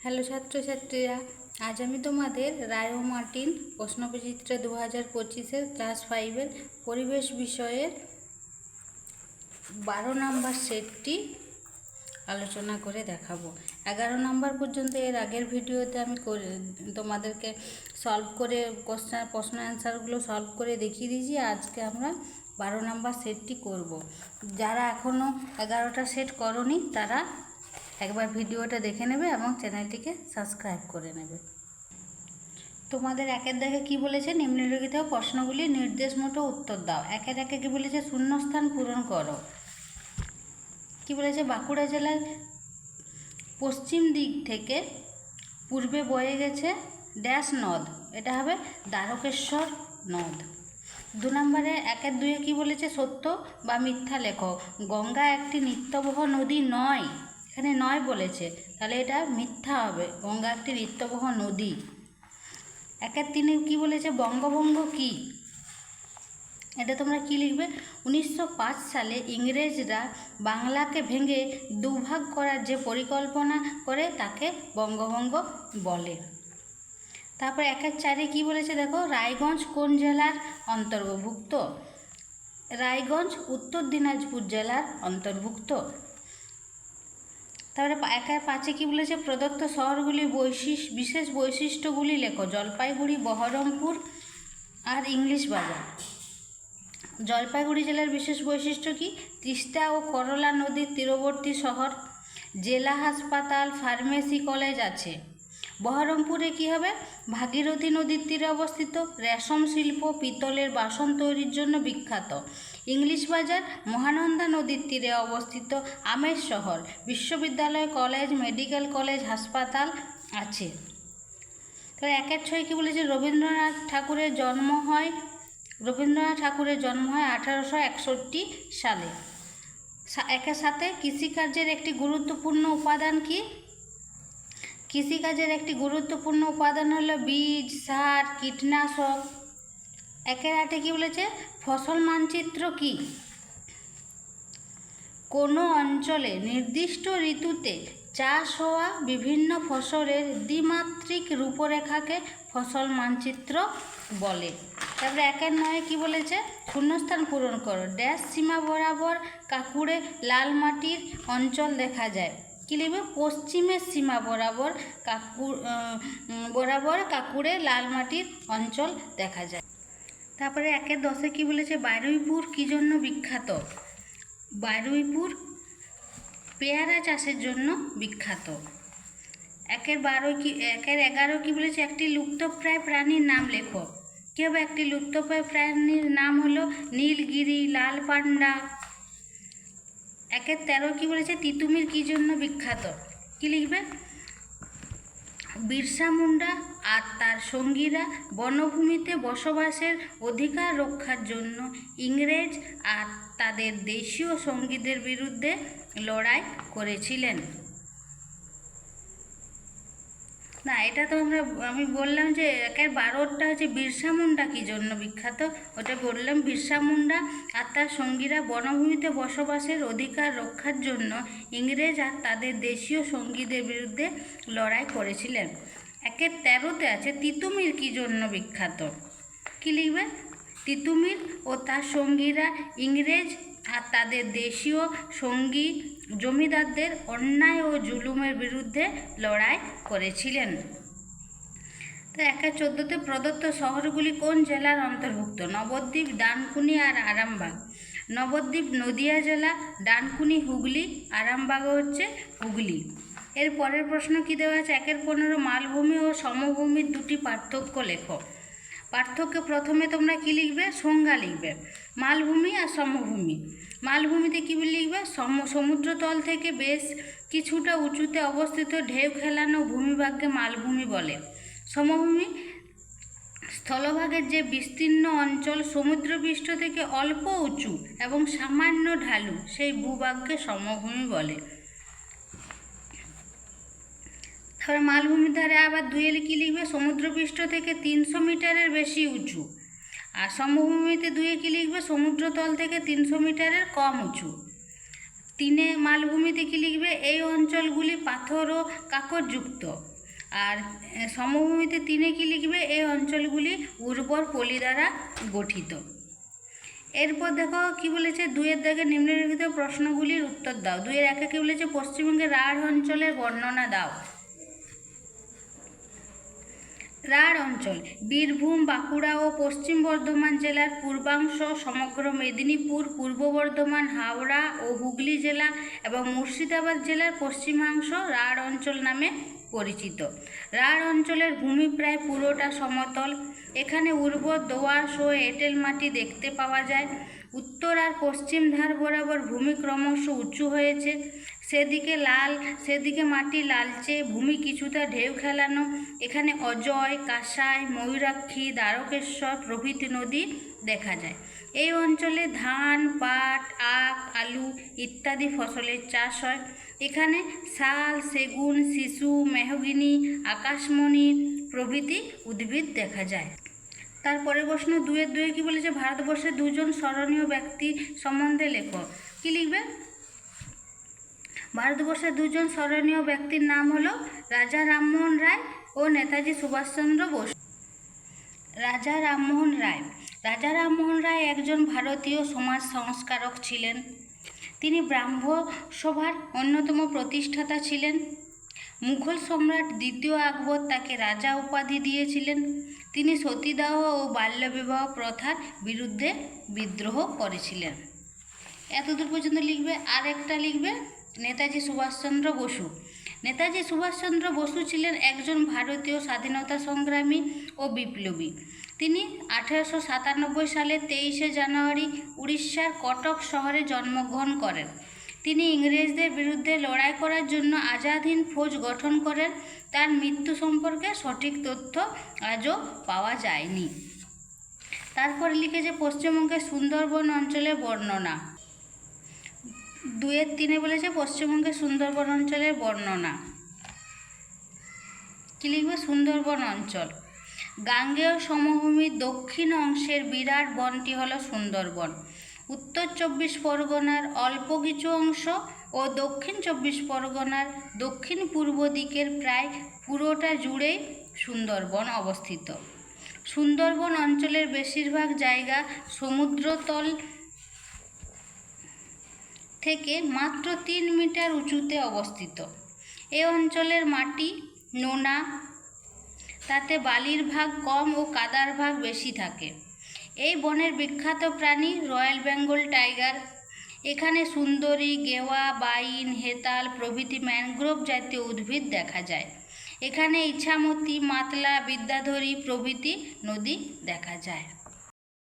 Hello ছাত্রছাত্রীরা, আজ আমি তোমাদের রায় ও মার্টিন প্রশ্নবিচিত্র 2025-এর ক্লাস 5-এর পরিবেশ বিষয়ের 12 নম্বর সেটটি আলোচনা করে দেখাবো। 11 নম্বর পর্যন্ত এর আগের ভিডিওতে আমি তোমাদেরকে সলভ করে প্রশ্ন অ্যান্সারগুলো সলভ করে দেখিয়ে দিয়েছি। আজকে আমরা 12 নম্বর সেটটি করব। যারা এখনও 11টা সেট করনি তারা একবার ভিডিওটা দেখে নেবে এবং চ্যানেলটিকে সাবস্ক্রাইব করে নেবে। তোমাদের একের দেখে কি বলেছে, নিম্নলিখিত প্রশ্নগুলি নির্দেশ মতো উত্তর দাও। একের একে কি বলেছে, শূন্যস্থান পূরণ করো। কি বলেছে, বাঁকুড়া জেলার পশ্চিম দিক থেকে পূর্বে বয়ে গেছে ড্যাশ নদ, এটা হবে দ্বারকেশ্বর নদ। 2 নম্বরে 1-2 কি বলেছে, সত্য বা মিথ্যা লেখো। গঙ্গা একটি নিত্যবহ নদী নয়, এখানে নয় বলেছে, তাহলে এটা মিথ্যা হবে, গঙ্গা একটি নিত্যবহ নদী। 1-3 কি বলেছে, বঙ্গভঙ্গ কি, এটা তোমরা কি লিখবে, 1905 সালে ইংরেজরা বাংলাকে ভেঙে দুভাগ করার যে পরিকল্পনা করে তাকে বঙ্গভঙ্গ বলে। তারপর 1-4 কি বলেছে, দেখো, রায়গঞ্জ কোন জেলার অন্তর্ভুক্ত। রায়গঞ্জ উত্তর দিনাজপুর জেলার অন্তর্ভুক্ত। তারপরে 1-5 কি বলেছে, প্রদত্ত শহরগুলির বিশেষ বৈশিষ্ট্যগুলি লেখো। জলপাইগুড়ি, বহরমপুর আর ইংলিশ বাজার। জলপাইগুড়ি জেলার বিশেষ বৈশিষ্ট্য কি, তিস্তা ও করলা নদীর তীরবর্তী শহর, জেলা হাসপাতাল, ফার্মেসি, কলেজ আছে। বহরমপুরে কি হবে, ভাগীরথী নদীর তীরে অবস্থিত, রেশম শিল্প, পিতলের বাসন তৈরির জন্য বিখ্যাত। ইংলিশ বাজার মহানন্দা নদীর তীরে অবস্থিত, আমের শহর, বিশ্ববিদ্যালয়, কলেজ, মেডিকেল কলেজ, হাসপাতাল আছে। তো 1-6 কি বলেছে, রবীন্দ্রনাথ ঠাকুরের জন্ম হয় 1861 সালে। 1-7 কৃষিকার্যের একটি গুরুত্বপূর্ণ উপাদান কি, কৃষিকাজের একটি গুরুত্বপূর্ণ উপাদান হলো বীজ, সার, কীটনাশক। 1-8 কি বলেছে, ফসল মানচিত্র কি, কোনো অঞ্চলে নির্দিষ্ট ঋতুতে চাষ হওয়া বিভিন্ন ফসলের দ্বিমাত্রিক রূপরেখাকে ফসল মানচিত্র বলে। তারপরে 1-9 কি বলেছে, শূন্যস্থান পূরণ করো। ড্যাশ সীমা বরাবর কাকুরে লাল মাটির অঞ্চল দেখা যায়। কি লিখবে, পশ্চিমের সীমা বরাবর কাকুরে লাল মাটির অঞ্চল দেখা যায়। তারপরে 1-10 কি বলেছে, বারুইপুর কি জন্য বিখ্যাত। বারুইপুর পেয়ারা চাষের জন্য বিখ্যাত। 1-11 কি বলেছে, একটি লুপ্তপ্রায় প্রাণীর নাম লেখো। কি হবে, একটি লুপ্তপ্রায় প্রাণীর নাম হলো নীলগিরি, লাল পান্ডা। 1-13 কি বলেছে, তিতুমির কি জন্য বিখ্যাত। কি লিখবে, বিরসা মুন্ডা আর তার সঙ্গীরা বনভূমিতে বসবাসের অধিকার রক্ষার জন্য ইংরেজ আর তাদের দেশীয় সঙ্গীদের বিরুদ্ধে লড়াই করেছিলেন। না, এটা তো আমি বললাম যে 1-12টা হচ্ছে বিরসা মুন্ডা কী জন্য বিখ্যাত, ওটা বললাম বিরসা মুন্ডা আর তার সঙ্গীরা বনভূমিতে বসবাসের অধিকার রক্ষার জন্য ইংরেজ আর তাদের দেশীয় সঙ্গীদের বিরুদ্ধে লড়াই করেছিলেন। 1-13তে আছে তিতুমির কী জন্য বিখ্যাত। কী লিখবে, তিতুমির ও তার সঙ্গীরা ইংরেজ আর তাদের দেশীয় সঙ্গী জমিদারদের অন্যায় ও জুলুমের বিরুদ্ধে লড়াই করেছিলেন। তো 1-14তে প্রদত্ত শহরগুলি কোন জেলার অন্তর্ভুক্ত। নবদ্বীপ, ডানকুনি আর আরামবাগ। নবদ্বীপ নদিয়া জেলা, ডানকুনি হুগলি, আরামবাগ হচ্ছে হুগলি। এর পরের প্রশ্ন কি দেওয়া আছে, 1-15 মালভূমি ও সমভূমির দুটি পার্থক্য লেখো। পার্থক্য প্রথমে তোমরা কি লিখবে, সংজ্ঞা লিখবে, মালভূমি আর সমভূমি। মালভূমিতে কী লিখবে, সমুদ্রতল থেকে বেশ কিছুটা উঁচুতে অবস্থিত ঢেউ খেলানো ভূমিভাগকে মালভূমি বলে। সমভূমি স্থলভাগের যে বিস্তীর্ণ অঞ্চল সমুদ্রপৃষ্ঠ থেকে অল্প উঁচু এবং সামান্য ঢালু সেই ভূভাগকে সমভূমি বলে। তারপরে মালভূমির ধারে আবার 2 কি লিখবে, সমুদ্রপৃষ্ঠ থেকে 300 মিটারের বেশি উঁচু। আর সমভূমিতে 2 কি লিখবে, সমুদ্রতল থেকে 300 মিটারের কম উঁচু। তিনে মালভূমিতে কী লিখবে? এই অঞ্চলগুলি পাথর ও কাকরযুক্ত। আর সমভূমিতে তিনে কী লিখবে? এই অঞ্চলগুলি উর্বর পলি দ্বারা গঠিত। এরপর দেখো কি বলেছে, 2-এর দাগে নিম্নলিখিত প্রশ্নগুলির উত্তর দাও। 2-এর 1-এ কী বলেছে? পশ্চিমবঙ্গের রাঢ় অঞ্চলের বর্ণনা দাও। রাঢ় অঞ্চল বীরভূম, বাঁকুড়া ও পশ্চিম বর্ধমান জেলার পূর্বাংশ, সমগ্র মেদিনীপুর, পূর্ব বর্ধমান, হাওড়া ও হুগলি জেলা এবং মুর্শিদাবাদ জেলার পশ্চিমাংশ রাঢ় অঞ্চল নামে পরিচিত। রাঢ় অঞ্চলের ভূমি প্রায় পুরোটা সমতল। এখানে উর্বর দোআঁশ ও এঁটেল মাটি দেখতে পাওয়া যায়। উত্তর আর পশ্চিম ধার বরাবর ভূমি ক্রমশ উঁচু হয়েছে। সেদিকে মাটি লালচে, ভূমি কিছুটা ঢেউ খেলানো। এখানে অজয়, কাঁসাই, ময়ূরাক্ষী, দ্বারকেশ্বর প্রভৃতি নদী দেখা যায়। এই অঞ্চলে ধান, পাট, আখ, আলু ইত্যাদি ফসলের চাষ হয়। এখানে শাল, সেগুন, শিশু, মেহগিনি, আকাশমণি প্রভৃতি উদ্ভিদ দেখা যায়। তারপরে প্রশ্ন 2-এর 2-এ কী বলেছে? ভারতবর্ষের 2জন স্মরণীয় ব্যক্তি সম্বন্ধে লেখো। কী লিখবে? ভারতবর্ষের 2জন স্মরণীয় ব্যক্তির নাম হলো রাজা রামমোহন রায় ও নেতাজি সুভাষচন্দ্র বসু। রাজা রামমোহন রায়। রাজা রামমোহন রায় একজন ভারতীয় সমাজ সংস্কারক ছিলেন। তিনি ব্রাহ্ম সভার অন্যতম প্রতিষ্ঠাতা ছিলেন। মুঘল সম্রাট 2য় আকবর তাকে রাজা উপাধি দিয়েছিলেন। তিনি সতীদাহ ও বাল্যবিবাহ প্রথার বিরুদ্ধে বিদ্রোহ করেছিলেন। এতদূর পর্যন্ত লিখবে। আর একটা লিখবে নেতাজি সুভাষচন্দ্র বসু। নেতাজি সুভাষচন্দ্র বসু ছিলেন একজন ভারতীয় স্বাধীনতা সংগ্রামী ও বিপ্লবী। তিনি 1897 সালের 23শে জানুয়ারি উড়িষ্যার কটক শহরে জন্মগ্রহণ করেন। তিনি ইংরেজদের বিরুদ্ধে লড়াই করার জন্য আজাদ হিন্দ ফৌজ গঠন করেন। তার মৃত্যু সম্পর্কে সঠিক তথ্য আজও পাওয়া যায়নি। তারপরে লিখেছে পশ্চিমবঙ্গের সুন্দরবন অঞ্চলের বর্ণনা। 2-এর 3-এ বলেছে পশ্চিমবঙ্গের সুন্দরবন অঞ্চলের বর্ণনা। কী লিখবে? সুন্দরবন অঞ্চল গাঙ্গেয় সমভূমির দক্ষিণ অংশের বিরাট বনটি হলো সুন্দরবন। উত্তর 24 পরগনার অল্প কিছু অংশ ও দক্ষিণ 24 পরগনার দক্ষিণ পূর্ব দিকের প্রায় পুরোটা জুড়েই সুন্দরবন অবস্থিত। সুন্দরবন অঞ্চলের বেশিরভাগ জায়গা সমুদ্রতল থেকে মাত্র 3 মিটার উঁচুতে অবস্থিত। এ অঞ্চলের মাটি নোনা, তাতে বালির ভাগ কম ও কাদার ভাগ বেশি থাকে। এই বনের বিখ্যাত প্রাণী রয়্যাল বেঙ্গল টাইগার। এখানে সুন্দরী, গেওয়া, বাইন, হেতাল প্রভৃতি ম্যানগ্রোভ জাতীয় উদ্ভিদ দেখা যায়। এখানে ইছামতি, মাতলা, বিদ্যাধরী প্রভৃতি নদী দেখা যায়।